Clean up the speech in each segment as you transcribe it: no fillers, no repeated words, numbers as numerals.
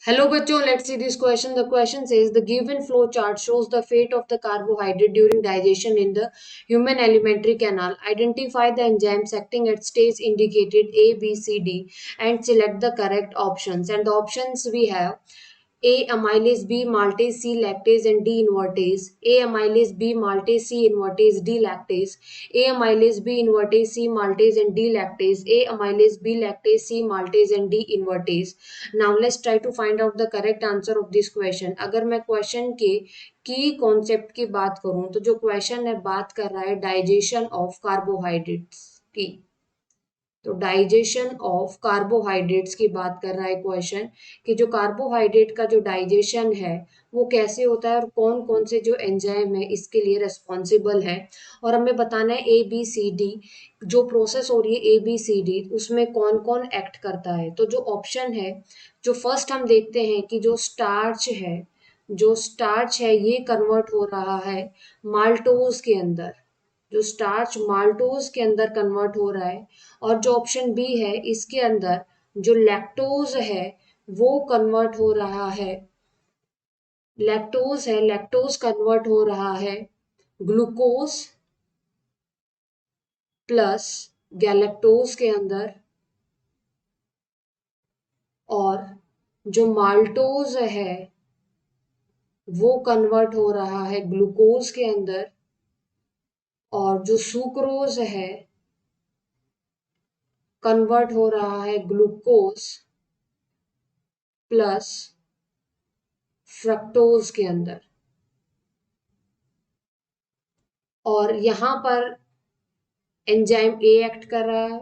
Hello बच्चों, let's see this question. The question says the given flow chart shows the fate of the carbohydrate during digestion in the human alimentary canal. Identify the enzymes acting at stage indicated A, B, C, D and select the correct options. And the options we have A. Amylase, B. Maltase, C. Lactase, and D. Invertase. A. Amylase, B. Maltase, C. Invertase, D. Lactase. A. Amylase, B. Invertase, C. Maltase, and D. Lactase. A. Amylase, B. Lactase, C. Maltase, and D. Invertase. Now let's try to find out the correct answer of this question. अगर मैं question के की concept की बात करूं तो जो question है बात कर रहा है डाइजेशन ऑफ कार्बोहाइड्रेट्स की। तो डाइजेशन ऑफ कार्बोहाइड्रेट्स की बात कर रहा है क्वेश्चन कि जो कार्बोहाइड्रेट का जो डाइजेशन है वो कैसे होता है और कौन कौन से जो एंजाइम है इसके लिए रिस्पॉन्सिबल है। और हमें बताना है ए बी सी डी जो प्रोसेस हो रही है ए बी सी डी उसमें कौन कौन एक्ट करता है। तो जो ऑप्शन है जो फर्स्ट हम देखते हैं कि जो स्टार्च है ये कन्वर्ट हो रहा है माल्टोज के अंदर। जो स्टार्च माल्टोज के अंदर कन्वर्ट हो रहा है। और जो ऑप्शन बी है इसके अंदर जो लैक्टोज है वो कन्वर्ट हो रहा है। लैक्टोज कन्वर्ट हो रहा है ग्लूकोज प्लस गैलेक्टोज के अंदर। और जो माल्टोज है वो कन्वर्ट हो रहा है ग्लूकोज के अंदर। और जो सुक्रोज है कन्वर्ट हो रहा है ग्लूकोज प्लस फ्रक्टोज के अंदर। और यहाँ पर एंजाइम ए एक्ट कर रहा है,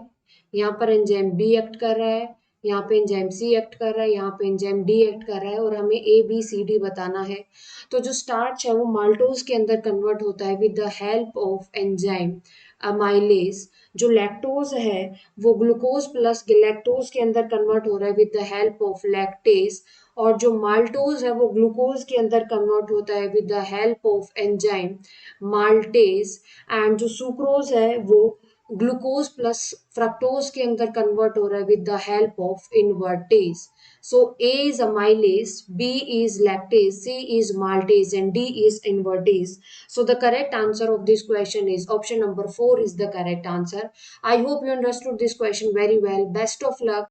यहाँ पर एंजाइम बी एक्ट कर रहा है, यहाँ पे एंजाइम सी एक्ट कर रहा है, यहाँ पे एंजाइम डी एक्ट कर रहा है और हमें ए बी सी डी बताना है। तो जो स्टार्च है वो माल्टोज के अंदर कन्वर्ट होता है with the help of enzyme amylase. जो लैक्टोज है वो ग्लूकोज प्लस लैक्टोज के अंदर कन्वर्ट हो रहा है with the help of lactase. और जो माल्टोज है वो ग्लूकोज के अंदर कन्वर्ट होता है with the help of enzyme maltase. And जो सुक्रोज है वो ग्लूकोज प्लस फ्रक्टोज के अंदर कन्वर्ट हो रहा है with the help of invertase. So A is amylase, B is lactase, C is maltase, and D is invertase. So the correct answer of this question is option number 4 is the correct answer. I hope you understood this question very well. Best of luck.